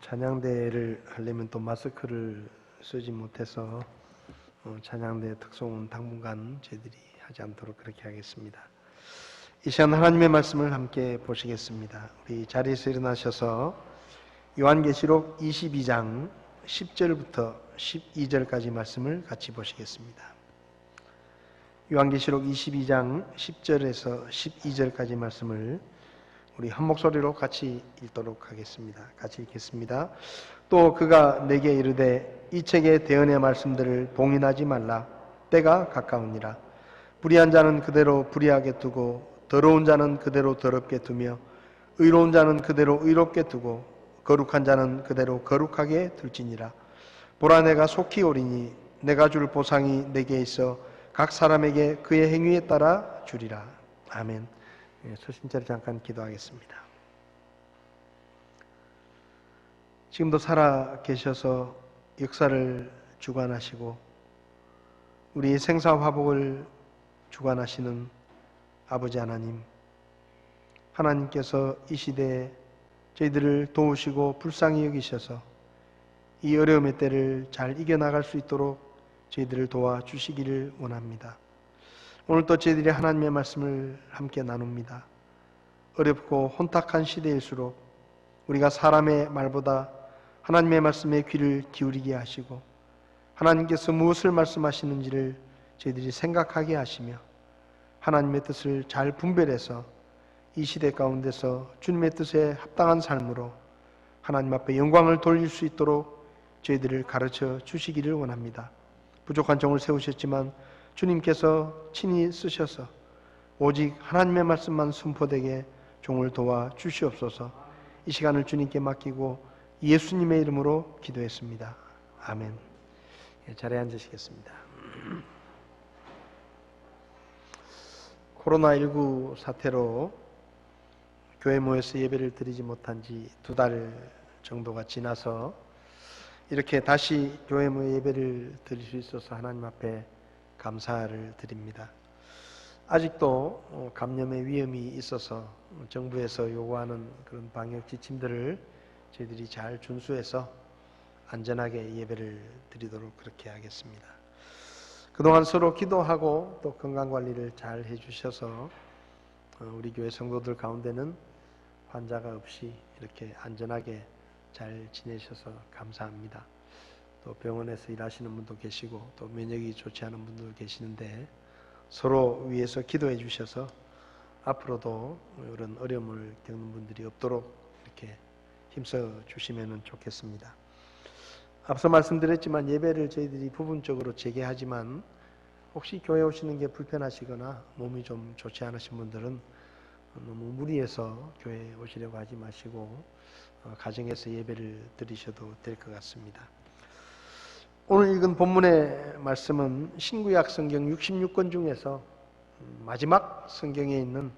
찬양대를 하려면 또 마스크를 쓰지 못해서 찬양대 특송은 당분간 저희들이 하지 않도록 그렇게 하겠습니다. 이 시간 하나님의 말씀을 함께 보시겠습니다. 우리 자리에서 일어나셔서 요한계시록 22장 10절부터 12절까지 말씀을 같이 보시겠습니다. 요한계시록 22장 10절에서 12절까지 말씀을 우리 한 목소리로 같이 읽도록 하겠습니다. 같이 읽겠습니다. 또 그가 내게 이르되 이 책의 대언의 말씀들을 봉인하지 말라. 때가 가까우니라. 불의한 자는 그대로 불의하게 두고 더러운 자는 그대로 더럽게 두며 의로운 자는 그대로 의롭게 두고 거룩한 자는 그대로 거룩하게 둘지니라. 보라, 내가 속히 오리니 내가 줄 보상이 내게 있어 각 사람에게 그의 행위에 따라 주리라. 아멘. 서신자를 잠깐 기도하겠습니다. 지금도 살아 계셔서 역사를 주관하시고 우리의 생사화복을 주관하시는 아버지 하나님, 하나님께서 이 시대에 저희들을 도우시고 불쌍히 여기셔서 이 어려움의 때를 잘 이겨나갈 수 있도록 저희들을 도와주시기를 원합니다. 오늘 또 저희들이 하나님의 말씀을 함께 나눕니다. 어렵고 혼탁한 시대일수록 우리가 사람의 말보다 하나님의 말씀에 귀를 기울이게 하시고 하나님께서 무엇을 말씀하시는지를 저희들이 생각하게 하시며 하나님의 뜻을 잘 분별해서 이 시대 가운데서 주님의 뜻에 합당한 삶으로 하나님 앞에 영광을 돌릴 수 있도록 저희들을 가르쳐 주시기를 원합니다. 부족한 종을 세우셨지만 주님께서 친히 쓰셔서 오직 하나님의 말씀만 선포되게 종을 도와 주시옵소서. 이 시간을 주님께 맡기고 예수님의 이름으로 기도했습니다. 아멘. 자리에 앉으시겠습니다. 코로나19 사태로 교회 모여서 예배를 드리지 못한 지 2달 정도가 지나서 이렇게 다시 교회 모여 예배를 드릴 수 있어서 하나님 앞에 감사를 드립니다. 아직도 감염의 위험이 있어서 정부에서 요구하는 그런 방역 지침들을 저희들이 잘 준수해서 안전하게 예배를 드리도록 그렇게 하겠습니다. 그동안 서로 기도하고 또 건강관리를 잘 해주셔서 우리 교회 성도들 가운데는 환자가 없이 이렇게 안전하게 잘 지내셔서 감사합니다. 또 병원에서 일하시는 분도 계시고 또 면역이 좋지 않은 분도 계시는데 서로 위해서 기도해 주셔서 앞으로도 이런 어려움을 겪는 분들이 없도록 이렇게 힘써 주시면 좋겠습니다. 앞서 말씀드렸지만 예배를 저희들이 부분적으로 재개하지만 혹시 교회 오시는 게 불편하시거나 몸이 좀 좋지 않으신 분들은 너무 무리해서 교회에 오시려고 하지 마시고 가정에서 예배를 드리셔도 될 것 같습니다. 오늘 읽은 본문의 말씀은 신구약 성경 66권 중에서 마지막 성경에 있는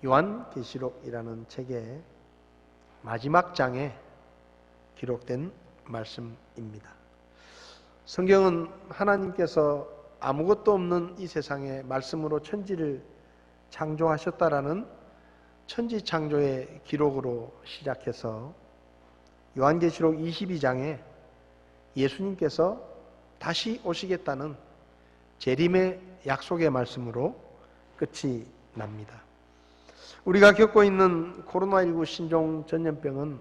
요한계시록이라는 책의 마지막 장에 기록된 말씀입니다. 성경은 하나님께서 아무것도 없는 이 세상에 말씀으로 천지를 창조하셨다라는 천지 창조의 기록으로 시작해서 요한계시록 22장에 예수님께서 다시 오시겠다는 재림의 약속의 말씀으로 끝이 납니다. 우리가 겪고 있는 코로나19 신종 전염병은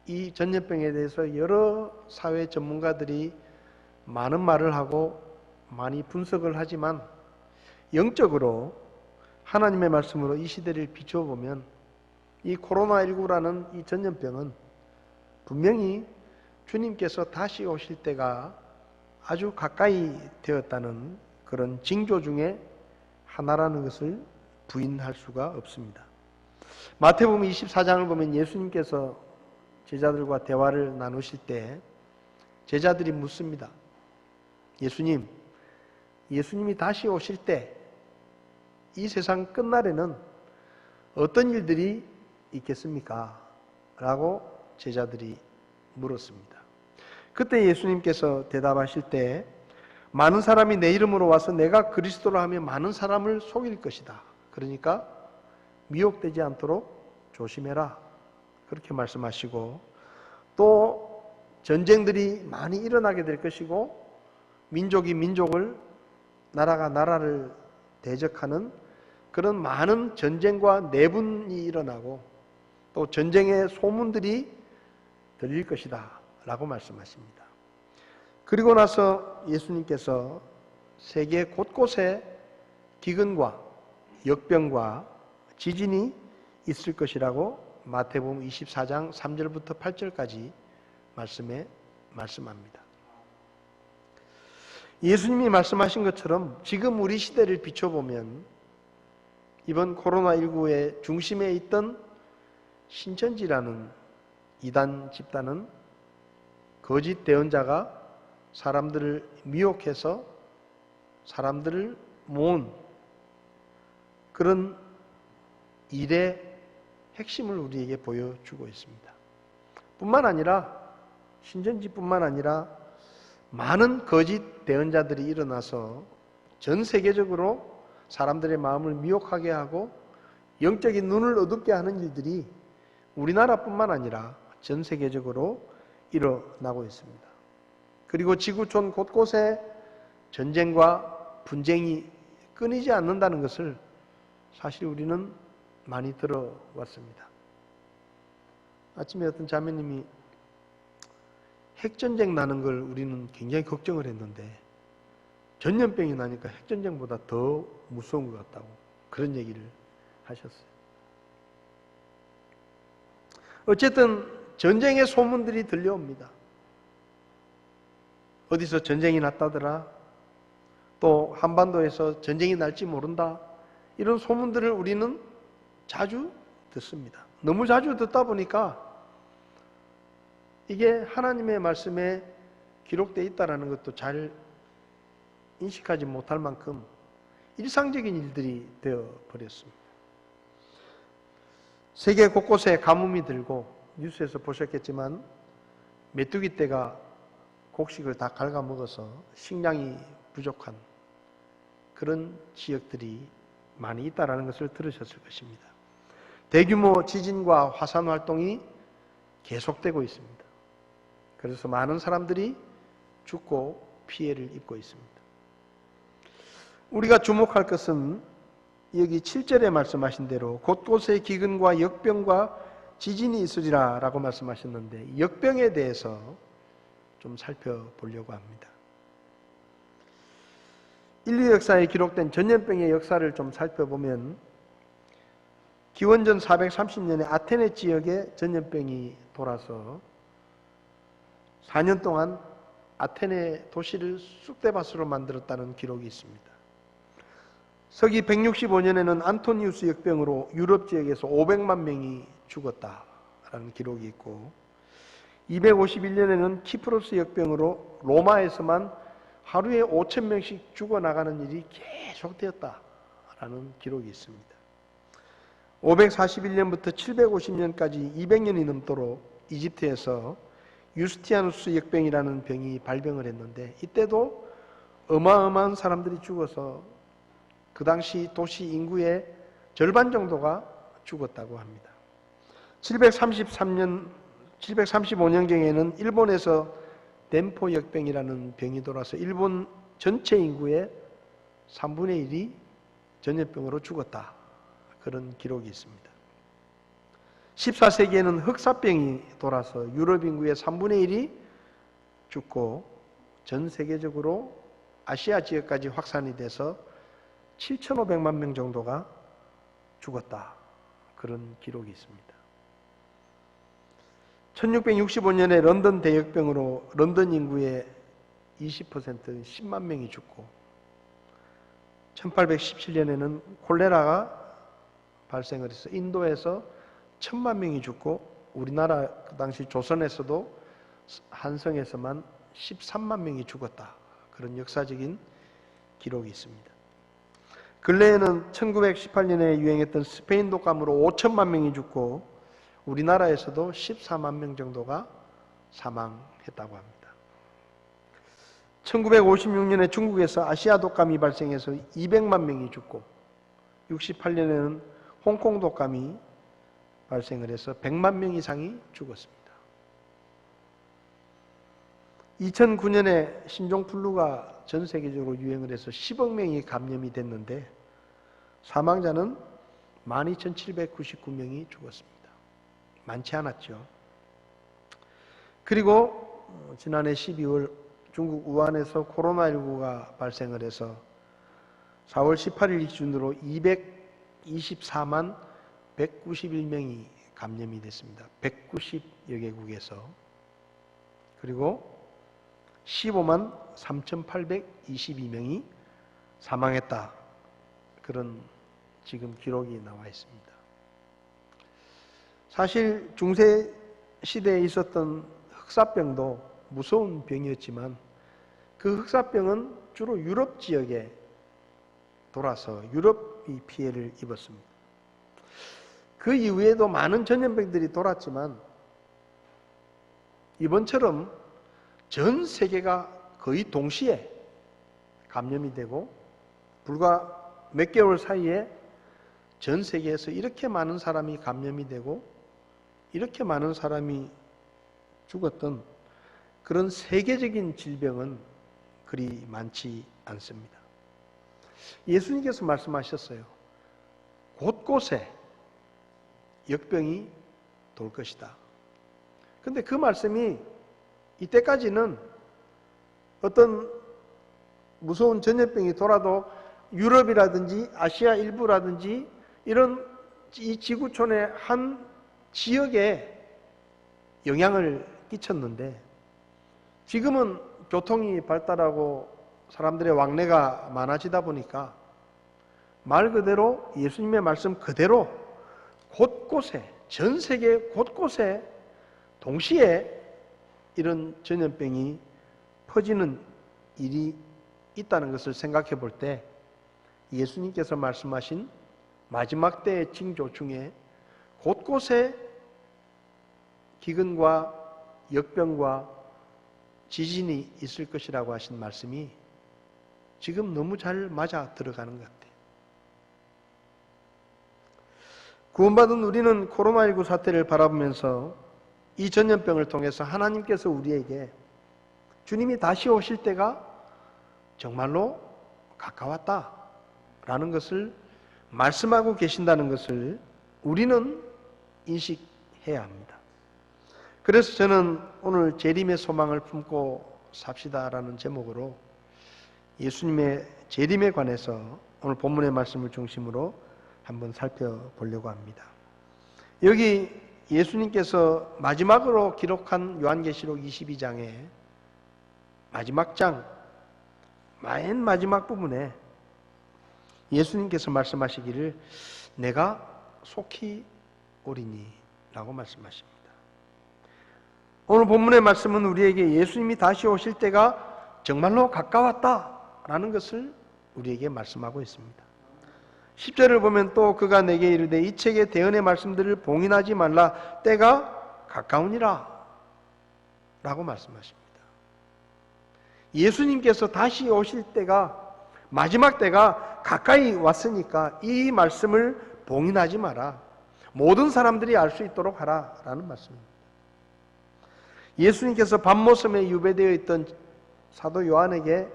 이 전염병에 대해서 여러 사회 전문가들이 많은 말을 하고 많이 분석을 하지만 영적으로 하나님의 말씀으로 이 시대를 비춰보면 이 코로나19라는 이 전염병은 분명히 주님께서 다시 오실 때가 아주 가까이 되었다는 그런 징조 중에 하나라는 것을 부인할 수가 없습니다. 마태복음 24장을 보면 예수님께서 제자들과 대화를 나누실 때 제자들이 묻습니다. 예수님이 다시 오실 때 이 세상 끝날에는 어떤 일들이 있겠습니까? 라고 제자들이 물었습니다. 그때 예수님께서 대답하실 때 많은 사람이 내 이름으로 와서 내가 그리스도라 하며 많은 사람을 속일 것이다. 그러니까 미혹되지 않도록 조심해라. 그렇게 말씀하시고 또 전쟁들이 많이 일어나게 될 것이고 민족이 민족을, 나라가 나라를 대적하는 그런 많은 전쟁과 내분이 일어나고 또 전쟁의 소문들이 들릴 것이다 라고 말씀하십니다. 그리고 나서 예수님께서 세계 곳곳에 기근과 역병과 지진이 있을 것이라고 마태복음 24장 3절부터 8절까지 말씀합니다. 예수님이 말씀하신 것처럼 지금 우리 시대를 비춰보면 이번 코로나19의 중심에 있던 신천지라는 이단 집단은 거짓 대언자가 사람들을 미혹해서 사람들을 모은 그런 일의 핵심을 우리에게 보여주고 있습니다. 뿐만 아니라 신천지뿐만 아니라 많은 거짓 대언자들이 일어나서 전 세계적으로 사람들의 마음을 미혹하게 하고 영적인 눈을 어둡게 하는 일들이 우리나라뿐만 아니라 전 세계적으로 일어나고 있습니다. 그리고 지구촌 곳곳에 전쟁과 분쟁이 끊이지 않는다는 것을 사실 우리는 많이 들어왔습니다. 아침에 어떤 자매님이 핵전쟁 나는 걸 우리는 굉장히 걱정을 했는데 전염병이 나니까 핵전쟁보다 더 무서운 것 같다고 그런 얘기를 하셨어요. 어쨌든 전쟁의 소문들이 들려옵니다. 어디서 전쟁이 났다더라, 또 한반도에서 전쟁이 날지 모른다, 이런 소문들을 우리는 자주 듣습니다. 너무 자주 듣다 보니까 이게 하나님의 말씀에 기록되어 있다는 것도 잘 인식하지 못할 만큼 일상적인 일들이 되어버렸습니다. 세계 곳곳에 가뭄이 들고 뉴스에서 보셨겠지만 메뚜기 떼가 곡식을 다 갉아먹어서 식량이 부족한 그런 지역들이 많이 있다는 것을 들으셨을 것입니다. 대규모 지진과 화산 활동이 계속되고 있습니다. 그래서 많은 사람들이 죽고 피해를 입고 있습니다. 우리가 주목할 것은 여기 7절에 말씀하신 대로 곳곳에 기근과 역병과 지진이 있으리라 라고 말씀하셨는데 역병에 대해서 좀 살펴보려고 합니다. 인류 역사에 기록된 전염병의 역사를 좀 살펴보면 기원전 430년에 아테네 지역에 전염병이 돌아서 4년 동안 아테네 도시를 쑥대밭으로 만들었다는 기록이 있습니다. 서기 165년에는 안토니우스 역병으로 유럽 지역에서 500만 명이 죽었다라는 기록이 있고 251년에는 키프로스 역병으로 로마에서만 하루에 5,000명씩 죽어나가는 일이 계속되었다라는 기록이 있습니다. 541년부터 750년까지 200년이 넘도록 이집트에서 유스티아누스 역병이라는 병이 발병을 했는데 이때도 어마어마한 사람들이 죽어서 그 당시 도시 인구의 절반 정도가 죽었다고 합니다. 735년경에는 일본에서 덴포 역병이라는 병이 돌아서 일본 전체 인구의 3분의 1이 전염병으로 죽었다. 그런 기록이 있습니다. 14세기에는 흑사병이 돌아서 유럽 인구의 3분의 1이 죽고 전 세계적으로 아시아 지역까지 확산이 돼서 7,500만 명 정도가 죽었다. 그런 기록이 있습니다. 1665년에 런던 대역병으로 런던 인구의 20% 10만 명이 죽고 1817년에는 콜레라가 발생을 해서 인도에서 1,000만 명이 죽고 우리나라 그 당시 조선에서도 한성에서만 13만 명이 죽었다. 그런 역사적인 기록이 있습니다. 근래에는 1918년에 유행했던 스페인 독감으로 5천만 명이 죽고 우리나라에서도 14만 명 정도가 사망했다고 합니다. 1956년에 중국에서 아시아 독감이 발생해서 200만 명이 죽고 68년에는 홍콩 독감이 발생을 해서 100만 명 이상이 죽었습니다. 2009년에 신종플루가 전 세계적으로 유행을 해서 10억 명이 감염이 됐는데 사망자는 12,799명이 죽었습니다. 많지 않았죠. 그리고 지난해 12월 중국 우한에서 코로나19가 발생을 해서 4월 18일 기준으로 224만 191명이 감염이 됐습니다. 190여 개국에서. 그리고 15만 3,822명이 사망했다. 그런 지금 기록이 나와 있습니다. 사실 중세 시대에 있었던 흑사병도 무서운 병이었지만 그 흑사병은 주로 유럽 지역에 돌아서 유럽이 피해를 입었습니다. 그 이후에도 많은 전염병들이 돌았지만 이번처럼 전 세계가 거의 동시에 감염이 되고 불과 몇 개월 사이에 전 세계에서 이렇게 많은 사람이 감염이 되고 이렇게 많은 사람이 죽었던 그런 세계적인 질병은 그리 많지 않습니다. 예수님께서 말씀하셨어요. 곳곳에 역병이 돌 것이다. 그런데 그 말씀이 이때까지는 어떤 무서운 전염병이 돌아도 유럽이라든지 아시아 일부라든지 이런 이 지구촌의 한 지역에 영향을 끼쳤는데 지금은 교통이 발달하고 사람들의 왕래가 많아지다 보니까 말 그대로 예수님의 말씀 그대로 곳곳에 전 세계 곳곳에 동시에 이런 전염병이 퍼지는 일이 있다는 것을 생각해 볼 때 예수님께서 말씀하신 마지막 때의 징조 중에 곳곳에 기근과 역병과 지진이 있을 것이라고 하신 말씀이 지금 너무 잘 맞아 들어가는 것 같아요. 구원받은 우리는 코로나19 사태를 바라보면서 이 전염병을 통해서 하나님께서 우리에게 주님이 다시 오실 때가 정말로 가까웠다라는 것을 말씀하고 계신다는 것을 우리는 인식해야 합니다. 그래서 저는 오늘 재림의 소망을 품고 삽시다라는 제목으로 예수님의 재림에 관해서 오늘 본문의 말씀을 중심으로 한번 살펴보려고 합니다. 여기 예수님께서 마지막으로 기록한 요한계시록 22장의 마지막 장, 맨 마지막 부분에 예수님께서 말씀하시기를 내가 속히 오리니 라고 말씀하십니다. 오늘 본문의 말씀은 우리에게 예수님이 다시 오실 때가 정말로 가까웠다라는 것을 우리에게 말씀하고 있습니다. 10절을 보면 또 그가 내게 이르되 이 책의 대언의 말씀들을 봉인하지 말라 때가 가까우니라 라고 말씀하십니다. 예수님께서 다시 오실 때가 마지막 때가 가까이 왔으니까 이 말씀을 봉인하지 마라. 모든 사람들이 알 수 있도록 하라 라는 말씀입니다. 예수님께서 밤모섬에 유배되어 있던 사도 요한에게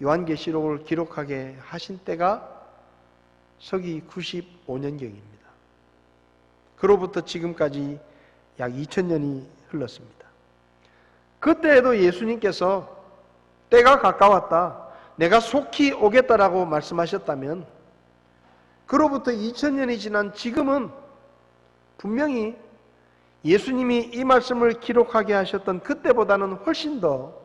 요한계시록을 기록하게 하신 때가 서기 95년경입니다. 그로부터 지금까지 약 2000년이 흘렀습니다. 그때에도 예수님께서 때가 가까웠다, 내가 속히 오겠다라고 말씀하셨다면 그로부터 2000년이 지난 지금은 분명히 예수님이 이 말씀을 기록하게 하셨던 그때보다는 훨씬 더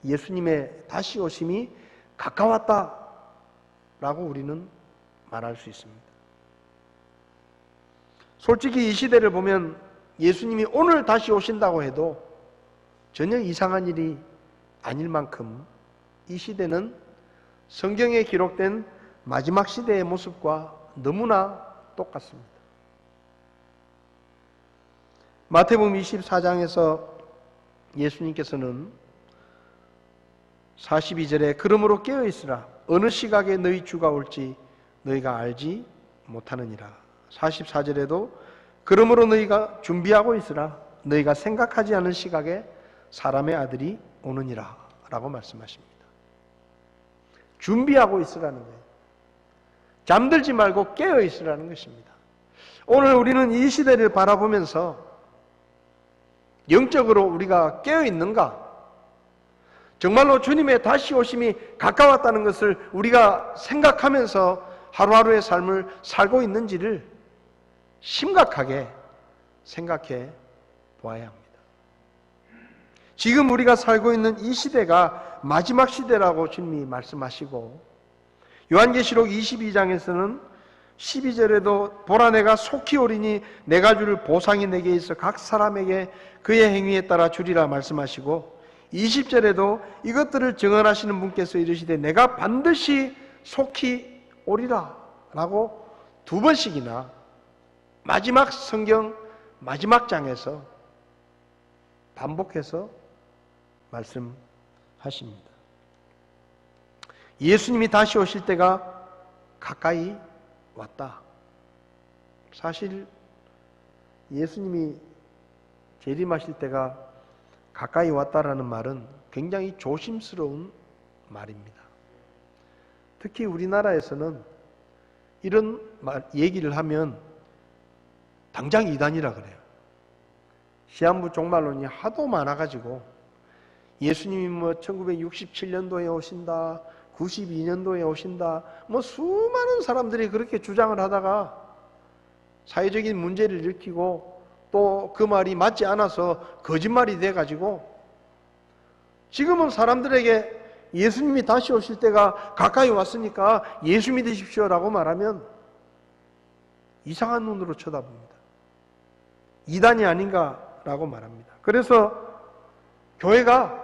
예수님의 다시 오심이 가까웠다라고 우리는 말할 수 있습니다. 솔직히 이 시대를 보면 예수님이 오늘 다시 오신다고 해도 전혀 이상한 일이 아닐 만큼 이 시대는 성경에 기록된 마지막 시대의 모습과 너무나 똑같습니다. 마태복음 24장에서 예수님께서는 42절에 그러므로 깨어있으라 어느 시각에 너희 주가 올지 너희가 알지 못하느니라. 44절에도 그러므로 너희가 준비하고 있으라 너희가 생각하지 않은 시각에 사람의 아들이 오느니라 라고 말씀하십니다. 준비하고 있으라는 거예요. 잠들지 말고 깨어 있으라는 것입니다. 오늘 우리는 이 시대를 바라보면서 영적으로 우리가 깨어 있는가? 정말로 주님의 다시 오심이 가까웠다는 것을 우리가 생각하면서 하루하루의 삶을 살고 있는지를 심각하게 생각해 보아야 합니다. 지금 우리가 살고 있는 이 시대가 마지막 시대라고 주님이 말씀하시고, 요한계시록 22장에서는 12절에도 보라 내가 속히 오리니 내가 줄 보상이 내게 있어 각 사람에게 그의 행위에 따라 주리라 말씀하시고, 20절에도 이것들을 증언하시는 분께서 이르시되 내가 반드시 속히 오리라 라고 두 번씩이나 마지막 성경 마지막 장에서 반복해서 말씀하십니다. 예수님이 다시 오실 때가 가까이 왔다. 사실 예수님이 재림하실 때가 가까이 왔다라는 말은 굉장히 조심스러운 말입니다. 특히 우리나라에서는 이런 얘기를 하면 당장 이단이라 그래요. 시한부 종말론이 하도 많아가지고 예수님이 1967년도에 오신다, 92년도에 오신다, 수많은 사람들이 그렇게 주장을 하다가 사회적인 문제를 일으키고 또 그 말이 맞지 않아서 거짓말이 돼가지고 지금은 사람들에게 예수님이 다시 오실 때가 가까이 왔으니까 예수 믿으십시오라고 말하면 이상한 눈으로 쳐다봅니다. 이단이 아닌가라고 말합니다. 그래서 교회가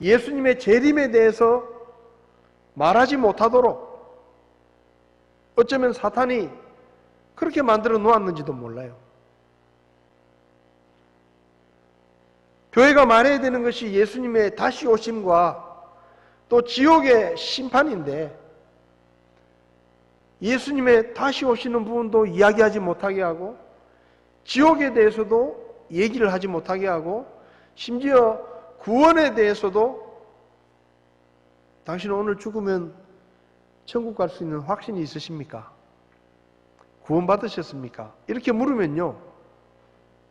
예수님의 재림에 대해서 말하지 못하도록 어쩌면 사탄이 그렇게 만들어 놓았는지도 몰라요. 교회가 말해야 되는 것이 예수님의 다시 오심과 또 지옥의 심판인데 예수님의 다시 오시는 부분도 이야기하지 못하게 하고 지옥에 대해서도 얘기를 하지 못하게 하고 심지어 구원에 대해서도 당신은 오늘 죽으면 천국 갈 수 있는 확신이 있으십니까? 구원 받으셨습니까? 이렇게 물으면요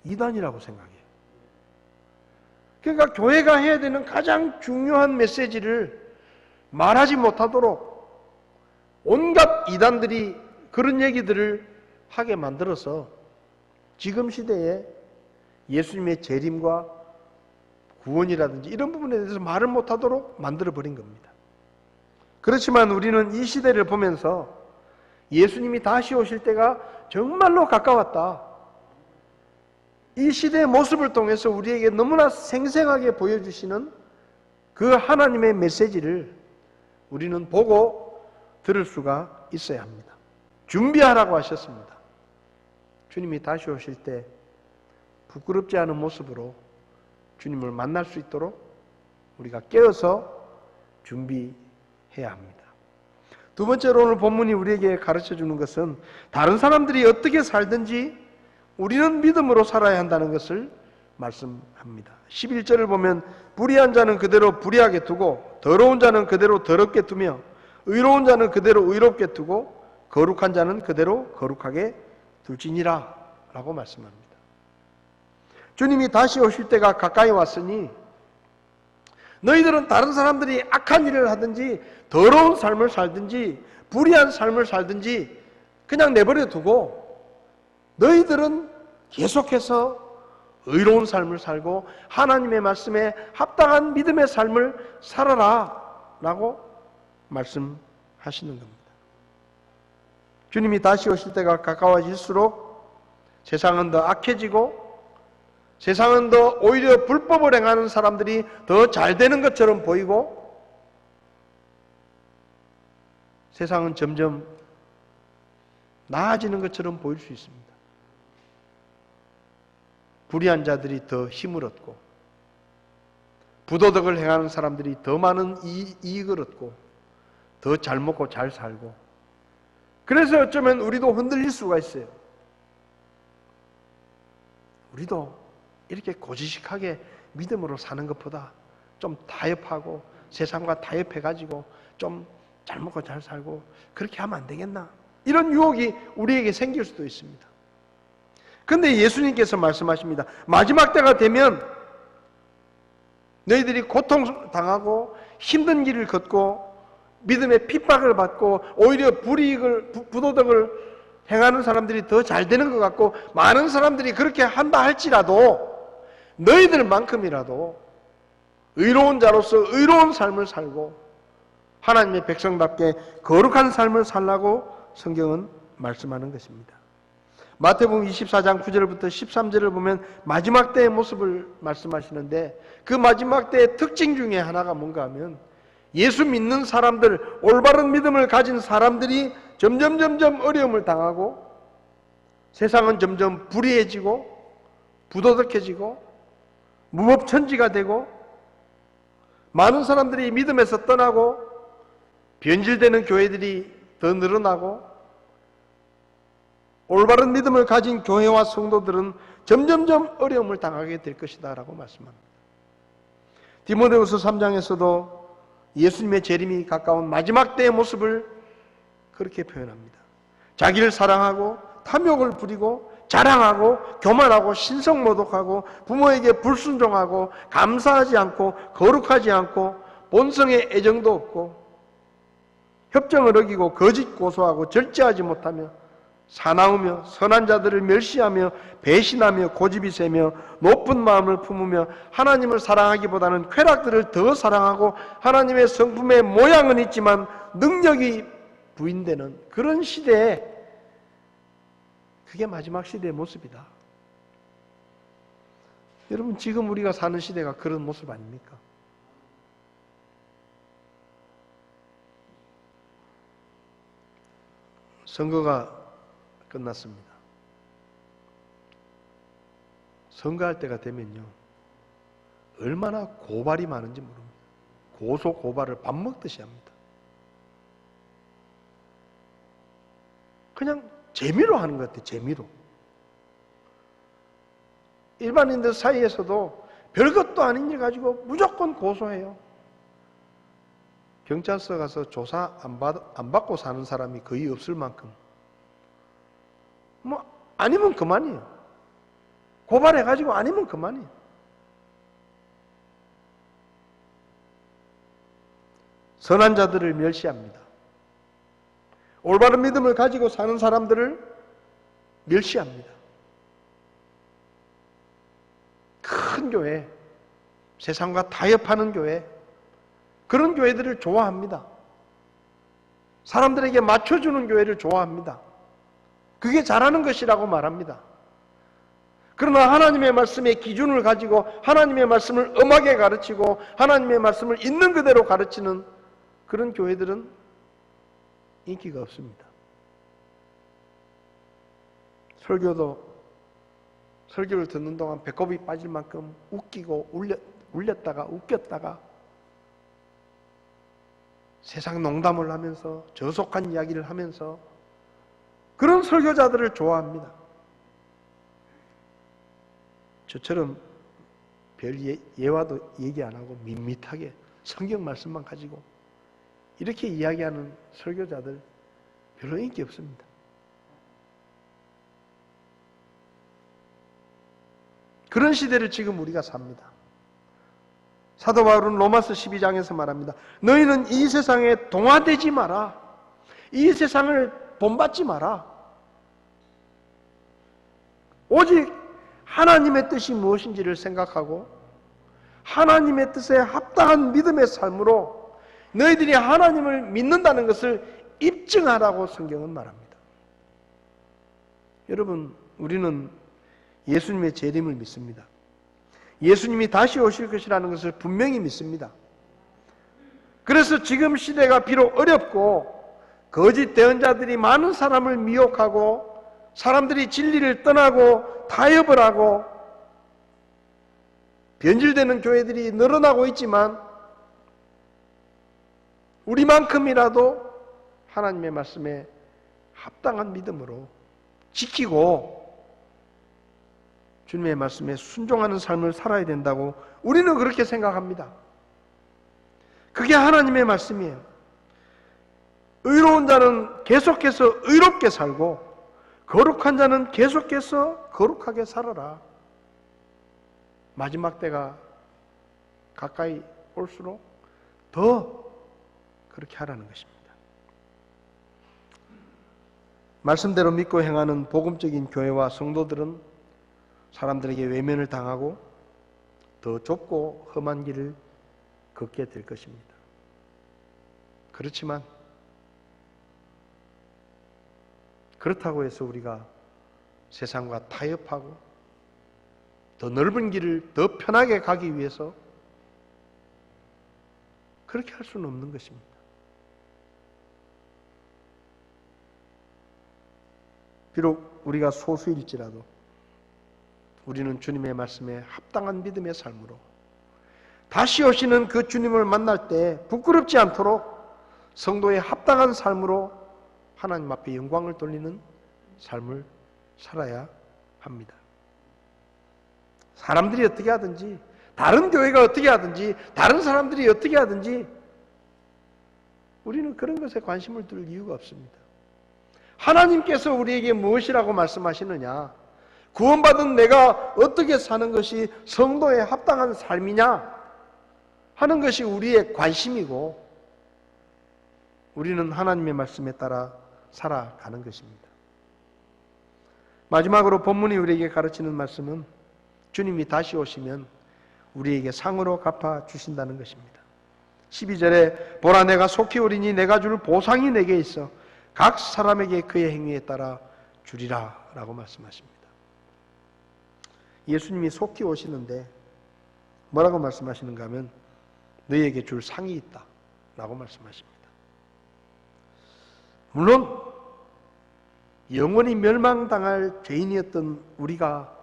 이단이라고 생각해요. 그러니까 교회가 해야 되는 가장 중요한 메시지를 말하지 못하도록 온갖 이단들이 그런 얘기들을 하게 만들어서 지금 시대에 예수님의 재림과 구원이라든지 이런 부분에 대해서 말을 못하도록 만들어버린 겁니다. 그렇지만 우리는 이 시대를 보면서 예수님이 다시 오실 때가 정말로 가까웠다. 이 시대의 모습을 통해서 우리에게 너무나 생생하게 보여주시는 그 하나님의 메시지를 우리는 보고 들을 수가 있어야 합니다. 준비하라고 하셨습니다. 주님이 다시 오실 때 부끄럽지 않은 모습으로 주님을 만날 수 있도록 우리가 깨어서 준비해야 합니다. 두 번째로 오늘 본문이 우리에게 가르쳐주는 것은 다른 사람들이 어떻게 살든지 우리는 믿음으로 살아야 한다는 것을 말씀합니다. 11절을 보면 불의한 자는 그대로 불의하게 두고 더러운 자는 그대로 더럽게 두며 의로운 자는 그대로 의롭게 두고 거룩한 자는 그대로 거룩하게 둘지니라 라고 말씀합니다. 주님이 다시 오실 때가 가까이 왔으니 너희들은 다른 사람들이 악한 일을 하든지 더러운 삶을 살든지 불의한 삶을 살든지 그냥 내버려 두고 너희들은 계속해서 의로운 삶을 살고 하나님의 말씀에 합당한 믿음의 삶을 살아라 라고 말씀하시는 겁니다. 주님이 다시 오실 때가 가까워질수록 세상은 더 악해지고 세상은 더 오히려 불법을 행하는 사람들이 더 잘 되는 것처럼 보이고 세상은 점점 나아지는 것처럼 보일 수 있습니다. 불의한 자들이 더 힘을 얻고 부도덕을 행하는 사람들이 더 많은 이익을 얻고 더 잘 먹고 잘 살고 그래서 어쩌면 우리도 흔들릴 수가 있어요. 우리도 이렇게 고지식하게 믿음으로 사는 것보다 좀 타협하고 세상과 타협해가지고 좀 잘 먹고 잘 살고 그렇게 하면 안 되겠나? 이런 유혹이 우리에게 생길 수도 있습니다. 그런데 예수님께서 말씀하십니다. 마지막 때가 되면 너희들이 고통당하고 힘든 길을 걷고 믿음의 핍박을 받고 오히려 부도덕을 행하는 사람들이 더 잘 되는 것 같고 많은 사람들이 그렇게 한다 할지라도 너희들만큼이라도 의로운 자로서 의로운 삶을 살고 하나님의 백성답게 거룩한 삶을 살라고 성경은 말씀하는 것입니다. 마태복음 24장 9절부터 13절을 보면 마지막 때의 모습을 말씀하시는데 그 마지막 때의 특징 중에 하나가 뭔가 하면 예수 믿는 사람들, 올바른 믿음을 가진 사람들이 점점 어려움을 당하고 세상은 점점 불의해지고 부도덕해지고 무법천지가 되고 많은 사람들이 믿음에서 떠나고 변질되는 교회들이 더 늘어나고 올바른 믿음을 가진 교회와 성도들은 점점점 어려움을 당하게 될 것이다 라고 말씀합니다. 디모데후서 3장에서도 예수님의 재림이 가까운 마지막 때의 모습을 그렇게 표현합니다. 자기를 사랑하고 탐욕을 부리고 자랑하고 교만하고 신성모독하고 부모에게 불순종하고 감사하지 않고 거룩하지 않고 본성의 애정도 없고 협정을 어기고 거짓 고소하고 절제하지 못하며 사나우며 선한 자들을 멸시하며 배신하며 고집이 세며 높은 마음을 품으며 하나님을 사랑하기보다는 쾌락들을 더 사랑하고 하나님의 성품의 모양은 있지만 능력이 부인되는 그런 시대에 그게 마지막 시대의 모습이다. 여러분 지금 우리가 사는 시대가 그런 모습 아닙니까? 선거가 끝났습니다. 선거할 때가 되면요 얼마나 고발이 많은지 모릅니다. 고소 고발을 밥 먹듯이 합니다. 그냥 재미로 하는 것 같아요. 재미로. 일반인들 사이에서도 별것도 아닌 일 가지고 무조건 고소해요. 경찰서 가서 조사 안 받고 사는 사람이 거의 없을 만큼 아니면 그만이에요. 고발해가지고 아니면 그만이에요. 선한 자들을 멸시합니다. 올바른 믿음을 가지고 사는 사람들을 멸시합니다. 큰 교회, 세상과 타협하는 교회, 그런 교회들을 좋아합니다. 사람들에게 맞춰주는 교회를 좋아합니다. 그게 잘하는 것이라고 말합니다. 그러나 하나님의 말씀의 기준을 가지고 하나님의 말씀을 엄하게 가르치고 하나님의 말씀을 있는 그대로 가르치는 그런 교회들은 인기가 없습니다. 설교를 듣는 동안 배꼽이 빠질 만큼 웃기고 울렸다가 웃겼다가 세상 농담을 하면서 저속한 이야기를 하면서 그런 설교자들을 좋아합니다. 저처럼 별 예화도 얘기 안 하고 밋밋하게 성경 말씀만 가지고 이렇게 이야기하는 설교자들 별로 인기 없습니다. 그런 시대를 지금 우리가 삽니다. 사도 바울은 로마서 12장에서 말합니다. 너희는 이 세상에 동화되지 마라. 이 세상을 본받지 마라. 오직 하나님의 뜻이 무엇인지를 생각하고 하나님의 뜻에 합당한 믿음의 삶으로 너희들이 하나님을 믿는다는 것을 입증하라고 성경은 말합니다. 여러분, 우리는 예수님의 재림을 믿습니다. 예수님이 다시 오실 것이라는 것을 분명히 믿습니다. 그래서 지금 시대가 비록 어렵고 거짓 대언자들이 많은 사람을 미혹하고 사람들이 진리를 떠나고 타협을 하고 변질되는 교회들이 늘어나고 있지만 우리만큼이라도 하나님의 말씀에 합당한 믿음으로 지키고 주님의 말씀에 순종하는 삶을 살아야 된다고 우리는 그렇게 생각합니다. 그게 하나님의 말씀이에요. 의로운 자는 계속해서 의롭게 살고 거룩한 자는 계속해서 거룩하게 살아라. 마지막 때가 가까이 올수록 더 그렇게 하라는 것입니다. 말씀대로 믿고 행하는 복음적인 교회와 성도들은 사람들에게 외면을 당하고 더 좁고 험한 길을 걷게 될 것입니다. 그렇지만 그렇다고 해서 우리가 세상과 타협하고 더 넓은 길을 더 편하게 가기 위해서 그렇게 할 수는 없는 것입니다. 비록 우리가 소수일지라도 우리는 주님의 말씀에 합당한 믿음의 삶으로 다시 오시는 그 주님을 만날 때 부끄럽지 않도록 성도의 합당한 삶으로 하나님 앞에 영광을 돌리는 삶을 살아야 합니다. 사람들이 어떻게 하든지, 다른 교회가 어떻게 하든지, 다른 사람들이 어떻게 하든지 우리는 그런 것에 관심을 둘 이유가 없습니다. 하나님께서 우리에게 무엇이라고 말씀하시느냐, 구원받은 내가 어떻게 사는 것이 성도의 합당한 삶이냐 하는 것이 우리의 관심이고, 우리는 하나님의 말씀에 따라 살아가는 것입니다. 마지막으로 본문이 우리에게 가르치는 말씀은 주님이 다시 오시면 우리에게 상으로 갚아 주신다는 것입니다. 12절에 보라 내가 속히 오리니 내가 줄 보상이 내게 있어 각 사람에게 그의 행위에 따라 주리라 라고 말씀하십니다. 예수님이 속히 오시는데 뭐라고 말씀하시는가 하면 너희에게 줄 상이 있다 라고 말씀하십니다. 물론 영원히 멸망당할 죄인이었던 우리가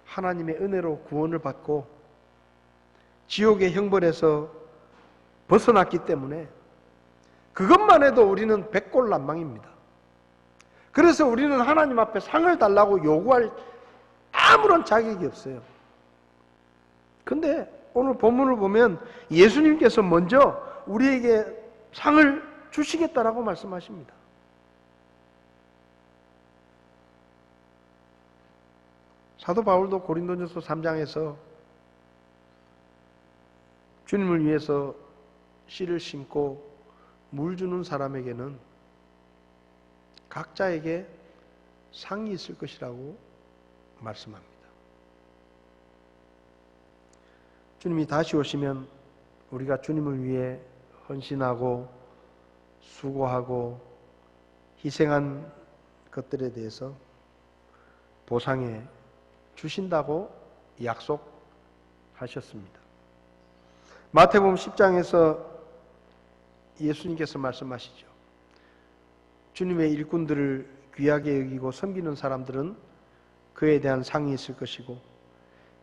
하나님의 은혜로 구원을 받고 지옥의 형벌에서 벗어났기 때문에 그것만 해도 우리는 백골난망입니다. 그래서 우리는 하나님 앞에 상을 달라고 요구할 아무런 자격이 없어요. 근데 오늘 본문을 보면 예수님께서 먼저 우리에게 상을 주시겠다라고 말씀하십니다. 사도 바울도 고린도전서 3장에서 주님을 위해서 씨를 심고 물 주는 사람에게는 각자에게 상이 있을 것이라고 말씀합니다. 주님이 다시 오시면 우리가 주님을 위해 헌신하고 수고하고 희생한 것들에 대해서 보상해 주신다고 약속하셨습니다. 마태복음 10장에서 예수님께서 말씀하시죠. 주님의 일꾼들을 귀하게 여기고 섬기는 사람들은 그에 대한 상이 있을 것이고,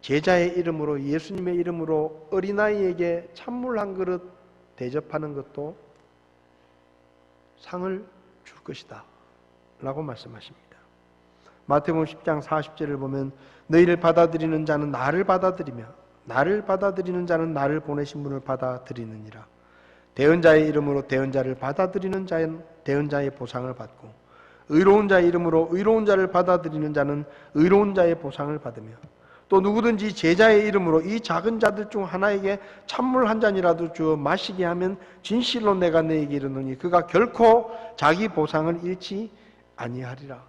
제자의 이름으로, 예수님의 이름으로 어린아이에게 찬물 한 그릇 대접하는 것도 상을 줄 것이다 라고 말씀하십니다. 마태복음 10장 40절을 보면 너희를 받아들이는 자는 나를 받아들이며 나를 받아들이는 자는 나를 보내신 분을 받아들이느니라. 대언자의 이름으로 대언자를 받아들이는 자는 대언자의 보상을 받고, 의로운 자의 이름으로 의로운 자를 받아들이는 자는 의로운 자의 보상을 받으며, 또 누구든지 제자의 이름으로 이 작은 자들 중 하나에게 찬물 한 잔이라도 주어 마시게 하면 진실로 내가 너에게 이르노니 그가 결코 자기 보상을 잃지 아니하리라.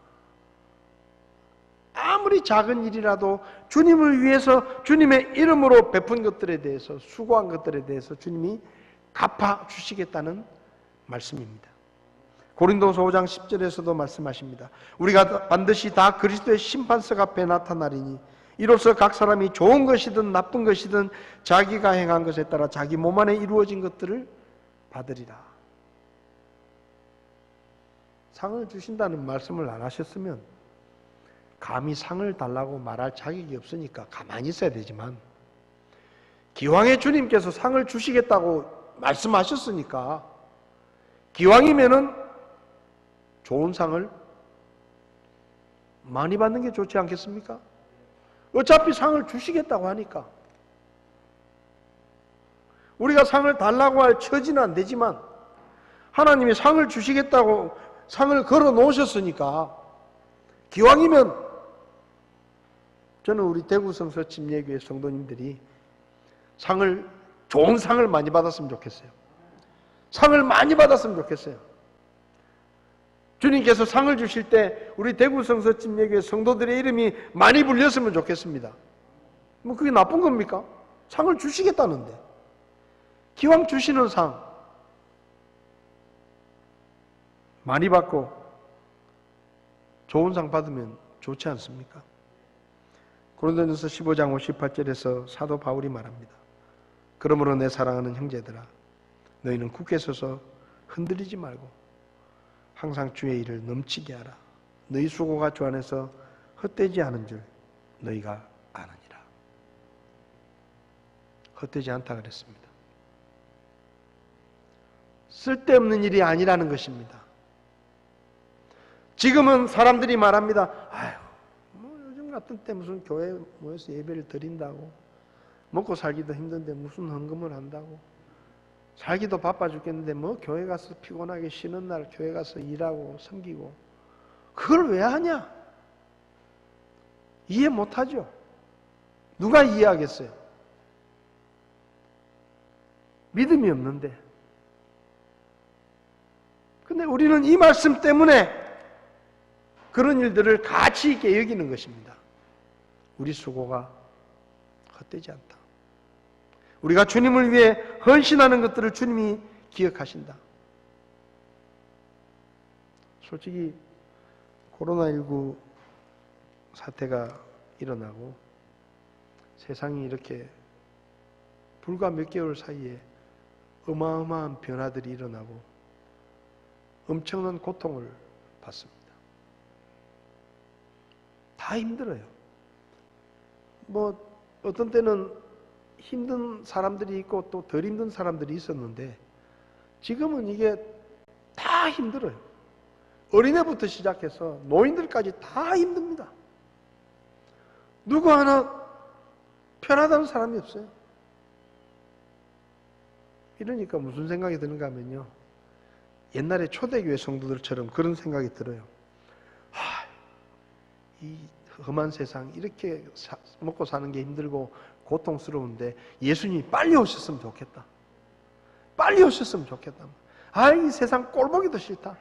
아무리 작은 일이라도 주님을 위해서 주님의 이름으로 베푼 것들에 대해서, 수고한 것들에 대해서 주님이 갚아주시겠다는 말씀입니다. 고린도서 5장 10절에서도 말씀하십니다. 우리가 반드시 다 그리스도의 심판석 앞에 나타나리니 이로써 각 사람이 좋은 것이든 나쁜 것이든 자기가 행한 것에 따라 자기 몸 안에 이루어진 것들을 받으리라. 상을 주신다는 말씀을 안 하셨으면 감히 상을 달라고 말할 자격이 없으니까 가만히 있어야 되지만, 기왕에 주님께서 상을 주시겠다고 말씀하셨으니까 기왕이면은 좋은 상을 많이 받는 게 좋지 않겠습니까? 어차피 상을 주시겠다고 하니까. 우리가 상을 달라고 할 처지는 안 되지만 하나님이 상을 주시겠다고 상을 걸어 놓으셨으니까 기왕이면 저는 우리 대구성서 침례교회 성도님들이 좋은 상을 많이 받았으면 좋겠어요. 상을 많이 받았으면 좋겠어요. 주님께서 상을 주실 때 우리 대구성서 침례교회 성도들의 이름이 많이 불렸으면 좋겠습니다. 뭐 그게 나쁜 겁니까? 상을 주시겠다는데. 기왕 주시는 상 많이 받고 좋은 상 받으면 좋지 않습니까? 고린도전서 15장 58절에서 사도 바울이 말합니다. 그러므로 내 사랑하는 형제들아 너희는 굳게 서서 흔들리지 말고 항상 주의 일을 넘치게 하라. 너희 수고가 주 안에서 헛되지 않은 줄 너희가 아느니라. 헛되지 않다 그랬습니다. 쓸데없는 일이 아니라는 것입니다. 지금은 사람들이 말합니다. 아유, 요즘 같은 때 무슨 교회 모여서 예배를 드린다고, 먹고 살기도 힘든데 무슨 헌금을 한다고, 살기도 바빠 죽겠는데 뭐 교회 가서 피곤하게 쉬는 날 교회 가서 일하고 섬기고, 그걸 왜 하냐? 이해 못하죠. 누가 이해하겠어요? 믿음이 없는데. 근데 우리는 이 말씀 때문에 그런 일들을 가치 있게 여기는 것입니다. 우리 수고가 헛되지 않다. 우리가 주님을 위해 헌신하는 것들을 주님이 기억하신다. 솔직히 코로나19 사태가 일어나고 세상이 이렇게 불과 몇 개월 사이에 어마어마한 변화들이 일어나고 엄청난 고통을 받습니다. 다 힘들어요. 뭐 어떤 때는 힘든 사람들이 있고 또 덜 힘든 사람들이 있었는데 지금은 이게 다 힘들어요. 어린애부터 시작해서 노인들까지 다 힘듭니다. 누구 하나 편하다는 사람이 없어요. 이러니까 무슨 생각이 드는가 하면요, 옛날에 초대교회 성도들처럼 그런 생각이 들어요. 이 험한 세상 이렇게 먹고 사는 게 힘들고 고통스러운데 예수님이 빨리 오셨으면 좋겠다. 빨리 오셨으면 좋겠다. 이 세상 꼴보기도 싫다.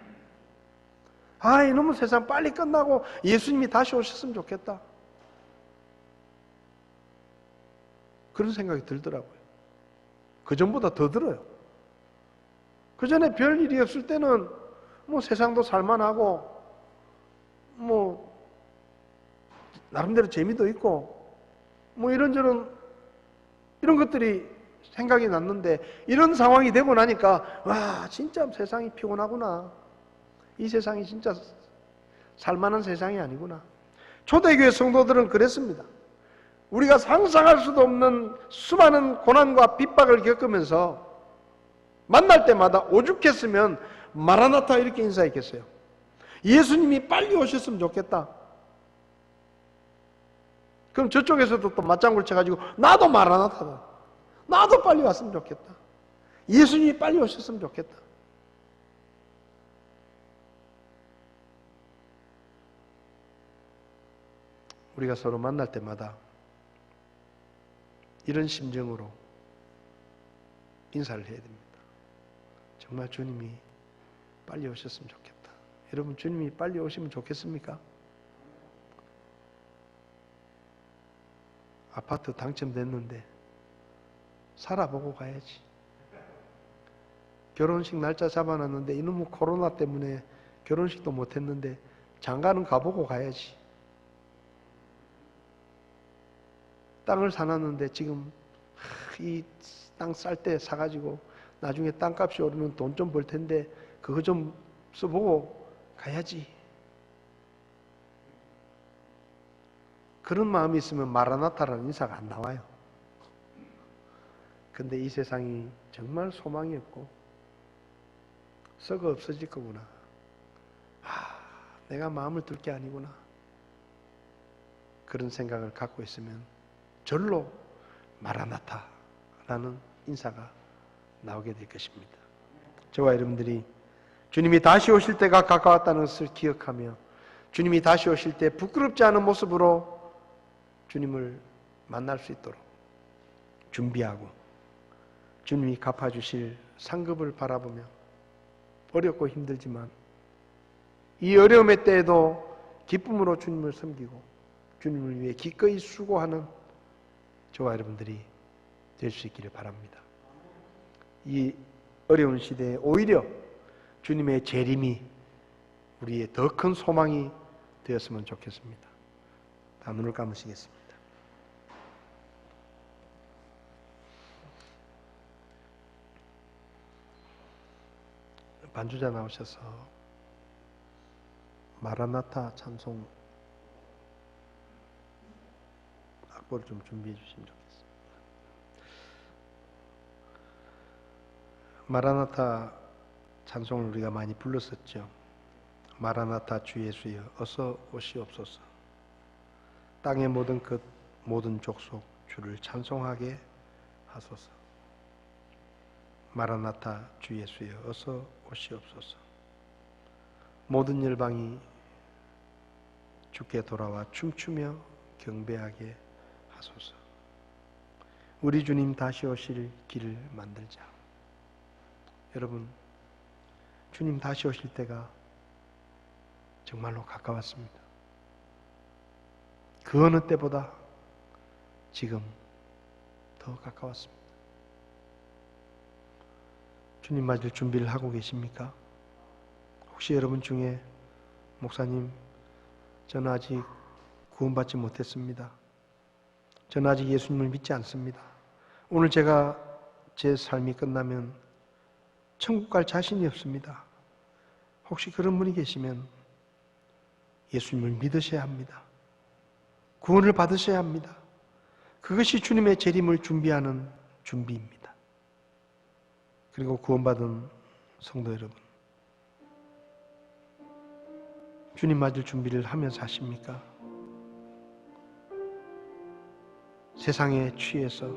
이놈의 세상 빨리 끝나고 예수님이 다시 오셨으면 좋겠다. 그런 생각이 들더라고요. 그전보다 더 들어요. 그전에 별 일이 없을 때는 뭐 세상도 살만하고 뭐 나름대로 재미도 있고 뭐 이런저런 이런 것들이 생각이 났는데 이런 상황이 되고 나니까 와, 진짜 세상이 피곤하구나. 이 세상이 진짜 살만한 세상이 아니구나. 초대교회 성도들은 그랬습니다. 우리가 상상할 수도 없는 수많은 고난과 핍박을 겪으면서 만날 때마다 오죽했으면 마라나타 이렇게 인사했겠어요. 예수님이 빨리 오셨으면 좋겠다. 그럼 저쪽에서도 또 맞장구를 쳐가지고 나도 마라나타다. 나도 빨리 왔으면 좋겠다. 예수님이 빨리 오셨으면 좋겠다. 우리가 서로 만날 때마다 이런 심정으로 인사를 해야 됩니다. 정말 주님이 빨리 오셨으면 좋겠다. 여러분, 주님이 빨리 오시면 좋겠습니까? 아파트 당첨됐는데 살아보고 가야지. 결혼식 날짜 잡아놨는데 이놈의 코로나 때문에 결혼식도 못했는데 장가는 가보고 가야지. 땅을 사놨는데 지금 이 땅 쌀 때 사가지고 나중에 땅값이 오르면 돈 좀 벌 텐데 그거 좀 써보고 가야지. 그런 마음이 있으면 마라나타라는 인사가 안 나와요. 근데 이 세상이 정말 소망이 없고 썩어 없어질 거구나. 내가 마음을 둘 게 아니구나. 그런 생각을 갖고 있으면 절로 마라나타라는 인사가 나오게 될 것입니다. 저와 여러분들이 주님이 다시 오실 때가 가까웠다는 것을 기억하며 주님이 다시 오실 때 부끄럽지 않은 모습으로 주님을 만날 수 있도록 준비하고 주님이 갚아주실 상급을 바라보며 어렵고 힘들지만 이 어려움의 때에도 기쁨으로 주님을 섬기고 주님을 위해 기꺼이 수고하는 저와 여러분들이 될 수 있기를 바랍니다. 이 어려운 시대에 오히려 주님의 재림이 우리의 더 큰 소망이 되었으면 좋겠습니다. 다 눈을 감으시겠습니다. 반주자 나오셔서 마라나타 찬송 악보를 좀 준비해 주시면 좋겠습니다. 마라나타 찬송을 우리가 많이 불렀었죠. 마라나타 주 예수여 어서 오시옵소서. 땅의 모든 끝 모든 족속 주를 찬송하게 하소서. 마라나타 주 예수여 어서 오시옵소서. 모든 열방이 주께 돌아와 춤추며 경배하게 하소서. 우리 주님 다시 오실 길을 만들자. 여러분, 주님 다시 오실 때가 정말로 가까웠습니다. 그 어느 때보다 지금 더 가까웠습니다. 주님 맞을 준비를 하고 계십니까? 혹시 여러분 중에 목사님, 저는 아직 구원받지 못했습니다. 저는 아직 예수님을 믿지 않습니다. 오늘 제가 제 삶이 끝나면 천국 갈 자신이 없습니다. 혹시 그런 분이 계시면 예수님을 믿으셔야 합니다. 구원을 받으셔야 합니다. 그것이 주님의 재림을 준비하는 준비입니다. 그리고 구원받은 성도 여러분, 주님 맞을 준비를 하면서 하십니까? 세상에 취해서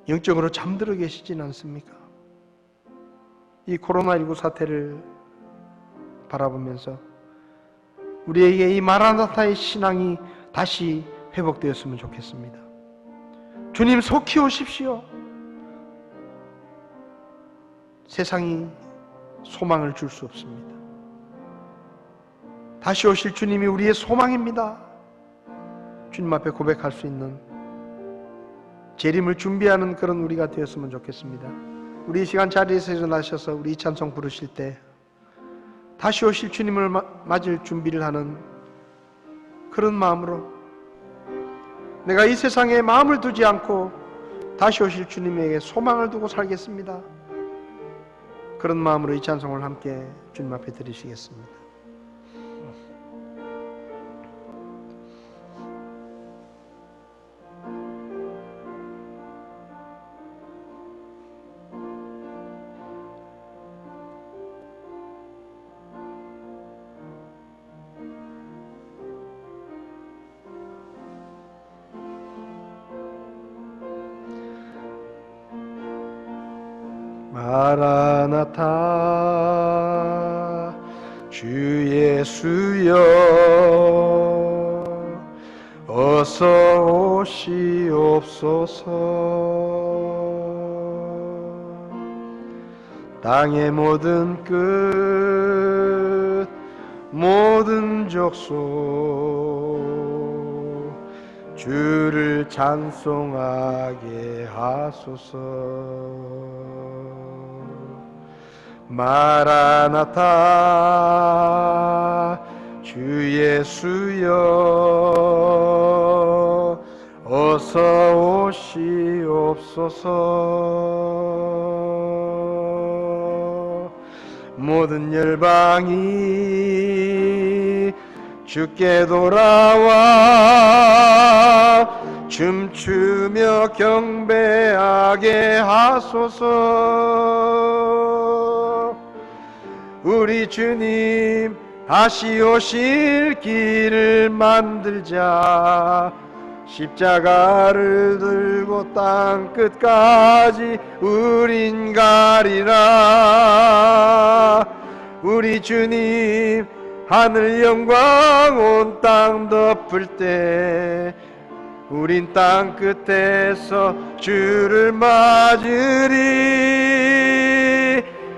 영적으로 잠들어 계시진 않습니까? 이 코로나19 사태를 바라보면서 우리에게 이 마라나타의 신앙이 다시 회복되었으면 좋겠습니다. 주님 속히 오십시오. 세상이 소망을 줄 수 없습니다. 다시 오실 주님이 우리의 소망입니다. 주님 앞에 고백할 수 있는 재림을 준비하는 그런 우리가 되었으면 좋겠습니다. 우리 이 시간 자리에서 일어나셔서 우리 이 찬송 부르실 때 다시 오실 주님을 맞을 준비를 하는 그런 마음으로 내가 이 세상에 마음을 두지 않고 다시 오실 주님에게 소망을 두고 살겠습니다. 그런 마음으로 이 찬송을 함께 주님 앞에 드리시겠습니다. 마라나타 주 예수여 어서 오시옵소서. 땅의 모든 끝 모든 족속 주를 찬송하게 하소서. 마라나타 주 예수여 어서 오시옵소서. 모든 열방이 주께 돌아와 춤추며 경배하게 하소서. 우리 주님 다시 오실 길을 만들자. 십자가를 들고 땅 끝까지 우린 가리라. 우리 주님 하늘 영광 온 땅 덮을 때 우린 땅 끝에서 주를 맞으리.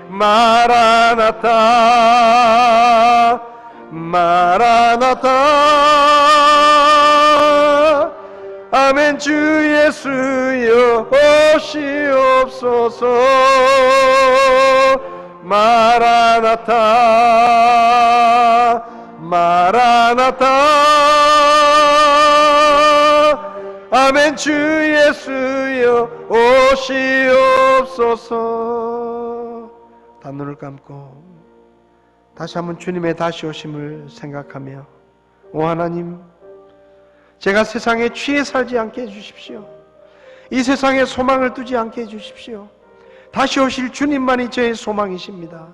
마라나타 마라나타. 아멘. 주 예수여 오시옵소서. 마라나타 마라나타. 아멘. 주 예수여 오시옵소서. 다 눈을 감고 다시 한번 주님의 다시 오심을 생각하며, 오 하나님, 제가 세상에 취해 살지 않게 해주십시오. 이 세상에 소망을 두지 않게 해주십시오. 다시 오실 주님만이 저의 소망이십니다.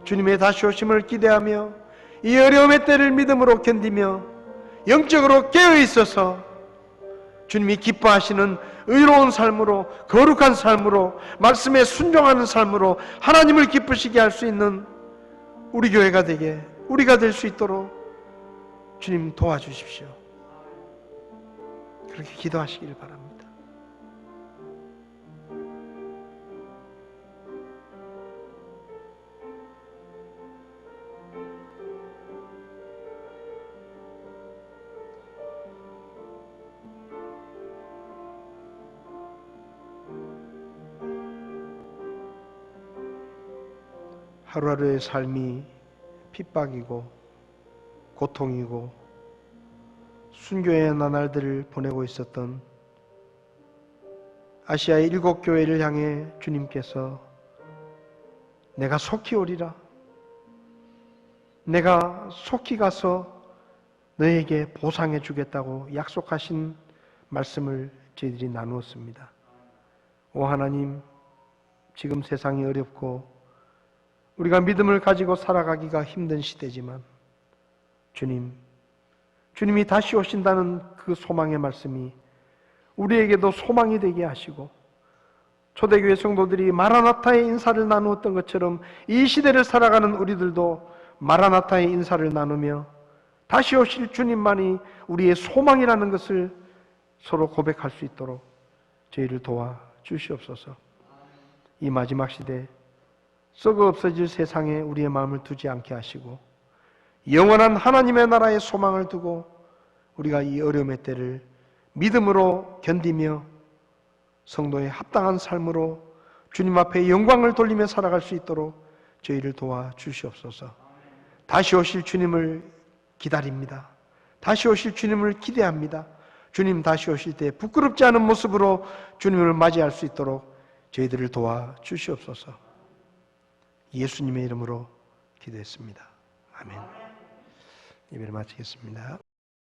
주님의 다시 오심을 기대하며 이 어려움의 때를 믿음으로 견디며 영적으로 깨어있어서 주님이 기뻐하시는 의로운 삶으로, 거룩한 삶으로, 말씀에 순종하는 삶으로 하나님을 기쁘시게 할 수 있는 우리 교회가 되게, 우리가 될 수 있도록 주님 도와주십시오. 그렇게 기도하시길 바랍니다. 하루하루의 삶이 핍박이고 고통이고 순교의 나날들을 보내고 있었던 아시아의 7교회를 향해 주님께서 내가 속히 오리라, 내가 속히 가서 너에게 보상해 주겠다고 약속하신 말씀을 저희들이 나누었습니다. 오 하나님, 지금 세상이 어렵고 우리가 믿음을 가지고 살아가기가 힘든 시대지만 주님이 다시 오신다는 그 소망의 말씀이 우리에게도 소망이 되게 하시고, 초대교회 성도들이 마라나타의 인사를 나누었던 것처럼 이 시대를 살아가는 우리들도 마라나타의 인사를 나누며 다시 오실 주님만이 우리의 소망이라는 것을 서로 고백할 수 있도록 저희를 도와 주시옵소서. 이 마지막 시대 썩어 없어질 세상에 우리의 마음을 두지 않게 하시고 영원한 하나님의 나라의 소망을 두고 우리가 이 어려움의 때를 믿음으로 견디며 성도의 합당한 삶으로 주님 앞에 영광을 돌리며 살아갈 수 있도록 저희를 도와 주시옵소서. 다시 오실 주님을 기다립니다. 다시 오실 주님을 기대합니다. 주님 다시 오실 때 부끄럽지 않은 모습으로 주님을 맞이할 수 있도록 저희들을 도와 주시옵소서. 예수님의 이름으로 기도했습니다. 아멘. 예배를 마치겠습니다.